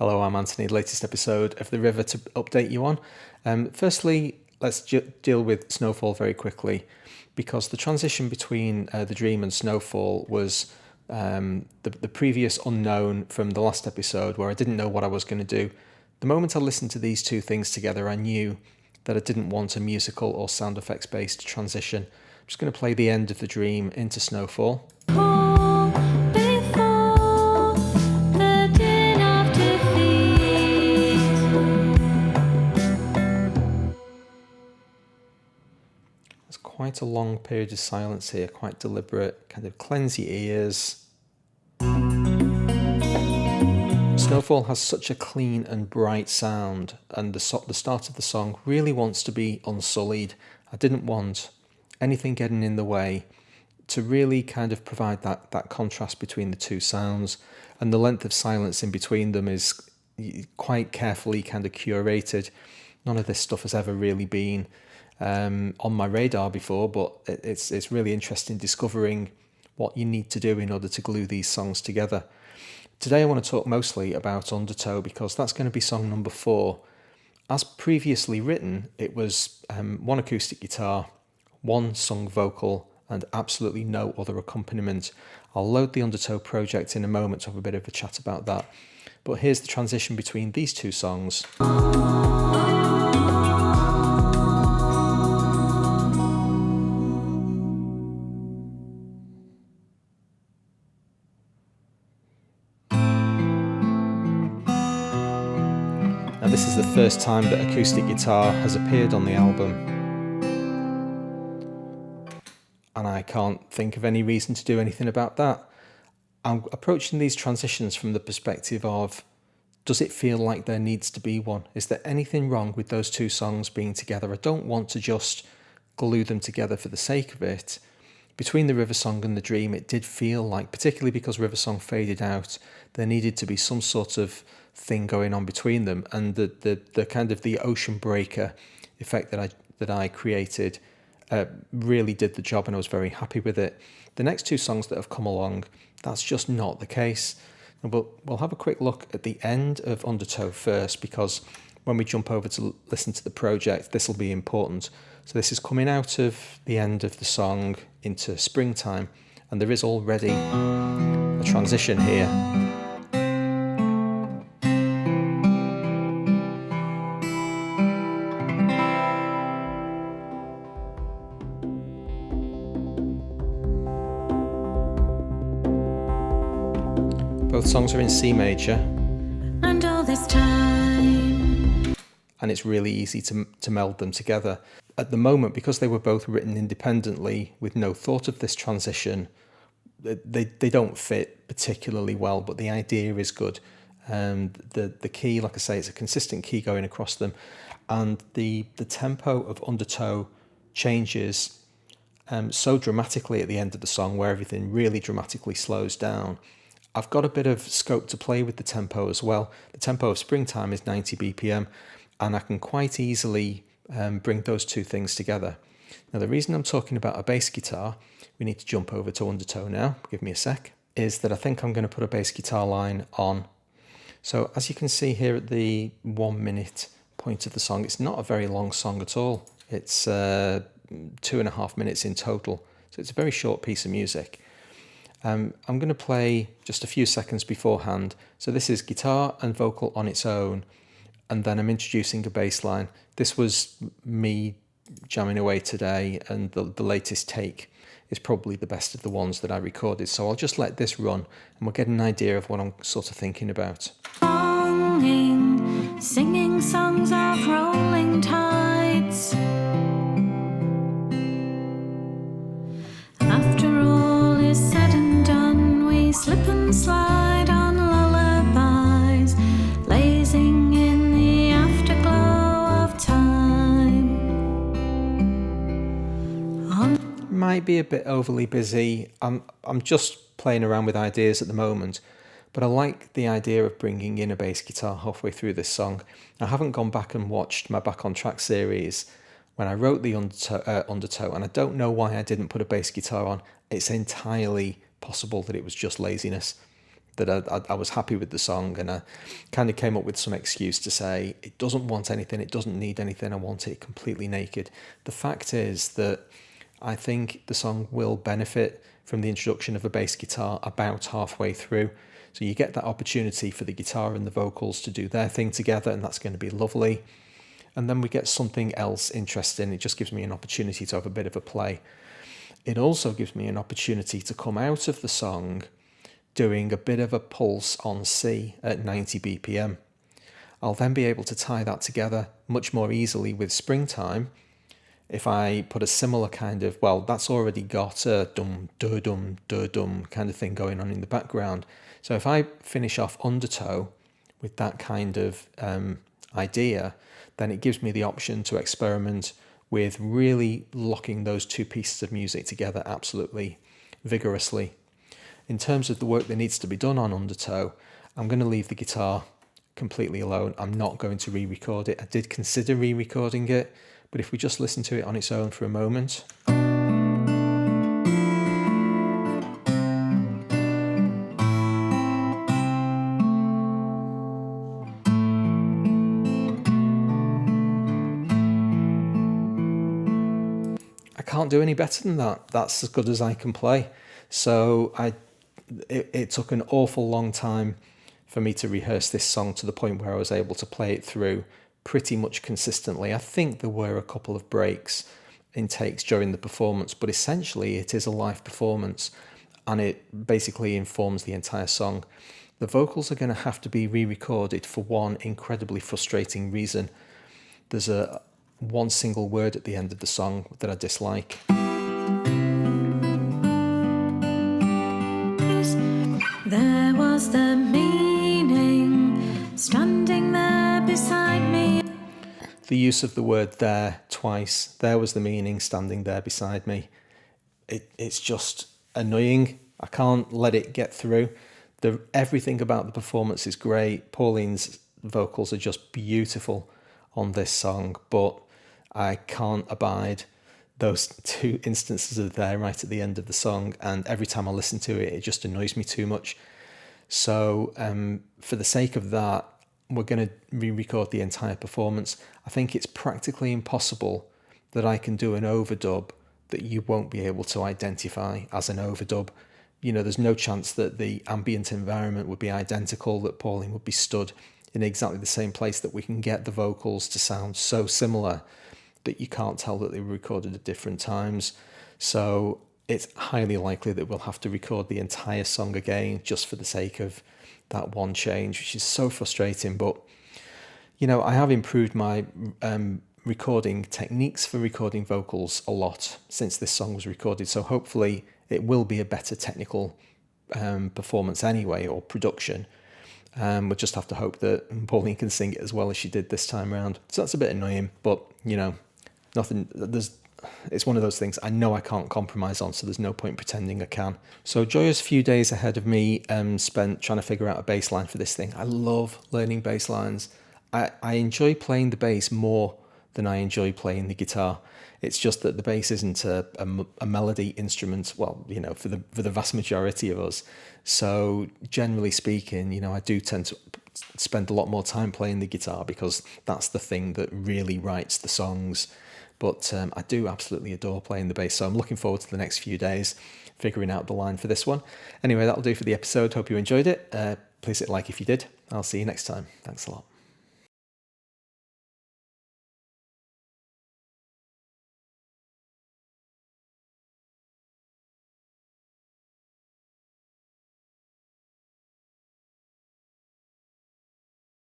Hello, I'm Anthony, latest episode of The River to update you on. Firstly, let's deal with Snowfall very quickly, because the transition between The Dream and Snowfall was the previous unknown from the last episode where I didn't know what I was going to do. The moment I listened to these two things together, I knew that I didn't want a musical or sound effects based transition. I'm just going to play the end of The Dream into Snowfall. Quite a long period of silence here, quite deliberate, kind of cleanse your ears. Snowfall has such a clean and bright sound, and the start of the song really wants to be unsullied. I didn't want anything getting in the way to really kind of provide that contrast between the two sounds, and the length of silence in between them is quite carefully kind of curated. None of this stuff has ever really been on my radar before, but it's really interesting discovering what you need to do in order to glue these songs together. Today I want to talk mostly about Undertow, because that's going to be song number 4. As previously written, it was one acoustic guitar, one sung vocal, and absolutely no other accompaniment. I'll load the Undertow project in a moment to have a bit of a chat about that. But here's the transition between these two songs. Now, this is the first time that acoustic guitar has appeared on the album, and I can't think of any reason to do anything about that. I'm approaching these transitions from the perspective of, does it feel like there needs to be one? Is there anything wrong with those two songs being together? I don't want to just glue them together for the sake of it. Between the River Song and The Dream, it did feel like, particularly because River Song faded out, there needed to be some sort of thing going on between them, and the kind of the ocean breaker effect that I created really did the job, and I was very happy with it. The next two songs that have come along, that's just not the case. And we'll have a quick look at the end of Undertow first, because when we jump over to listen to the project, this will be important. So this is coming out of the end of the song into springtime, and there is already a transition here. Both songs are in C major, and all this time, and it's really easy to meld them together. At the moment, because they were both written independently with no thought of this transition, they don't fit particularly well, but the idea is good. The key, like I say, it's a consistent key going across them, and the tempo of Undertow changes so dramatically at the end of the song, where everything really dramatically slows down. I've got a bit of scope to play with the tempo as well. The tempo of Springtime is 90 BPM, and I can quite easily bring those two things together. Now, the reason I'm talking about a bass guitar, we need to jump over to Undertow now, give me a sec, is that I think I'm going to put a bass guitar line on. So as you can see here at the 1 minute point of the song, it's not a very long song at all. It's 2.5 minutes in total, so it's a very short piece of music. I'm going to play just a few seconds beforehand. So this is guitar and vocal on its own, and then I'm introducing a bass line. This was me jamming away today, and the latest take is probably the best of the ones that I recorded. So I'll just let this run, and we'll get an idea of what I'm sort of thinking about. longing, singing songs of rolling tides. After all is said and done, we slip and slide on lullabies, blazing in the afterglow of time. Might be a bit overly busy. I'm just playing around with ideas at the moment, but I like the idea of bringing in a bass guitar halfway through this song. I haven't gone back and watched my Back on Track series when I wrote the Undertow, and I don't know why I didn't put a bass guitar on. It's entirely possible that it was just laziness. that I was happy with the song, and I kind of came up with some excuse to say it doesn't want anything, it doesn't need anything, I want it completely naked. The fact is that I think the song will benefit from the introduction of a bass guitar about halfway through. So you get that opportunity for the guitar and the vocals to do their thing together, and that's going to be lovely. And then we get something else interesting. It just gives me an opportunity to have a bit of a play. It also gives me an opportunity to come out of the song doing a bit of a pulse on C at 90 BPM. I'll then be able to tie that together much more easily with Springtime if I put a similar kind of, well, that's already got a dum, dum, dum kind of thing going on in the background. So if I finish off Undertow with that kind of idea, then it gives me the option to experiment with really locking those two pieces of music together absolutely vigorously. In terms of the work that needs to be done on Undertow, I'm going to leave the guitar completely alone. I'm not going to re-record it. I did consider re-recording it, but if we just listen to it on its own for a moment. I can't do any better than that. That's as good as I can play. So it took an awful long time for me to rehearse this song to the point where I was able to play it through pretty much consistently. I think there were a couple of breaks in takes during the performance, but essentially it is a live performance and it basically informs the entire song. The vocals are going to have to be re-recorded for one incredibly frustrating reason. There's one single word at the end of the song that I dislike. There was the meaning standing there beside me. The use of the word there twice. There was the meaning standing there beside me. It's just annoying. I can't let it get through. Everything about the performance is great. Pauline's vocals are just beautiful on this song, but I can't abide those two instances of there right at the end of the song, and every time I listen to it, it just annoys me too much. So for the sake of that, we're going to re-record the entire performance. I think it's practically impossible that I can do an overdub that you won't be able to identify as an overdub. You know, there's no chance that the ambient environment would be identical, that Pauline would be stood in exactly the same place, that we can get the vocals to sound so similar that you can't tell that they were recorded at different times. So it's highly likely that we'll have to record the entire song again just for the sake of that one change, which is so frustrating. But, you know, I have improved my recording techniques for recording vocals a lot since this song was recorded. So hopefully it will be a better technical performance anyway, or production. We'll just have to hope that Pauline can sing it as well as she did this time around. So that's a bit annoying, but, you know, it's one of those things I know I can't compromise on, so there's no point pretending I can. So joyous few days ahead of me spent trying to figure out a bass line for this thing. I love learning bass lines. I enjoy playing the bass more than I enjoy playing the guitar. It's just that the bass isn't a melody instrument, well, you know, for the vast majority of us. So generally speaking, you know, I do tend to spend a lot more time playing the guitar because that's the thing that really writes the songs. But I do absolutely adore playing the bass, so I'm looking forward to the next few days figuring out the line for this one. Anyway, that'll do for the episode. Hope you enjoyed it. Please hit like if you did. I'll see you next time. Thanks a lot.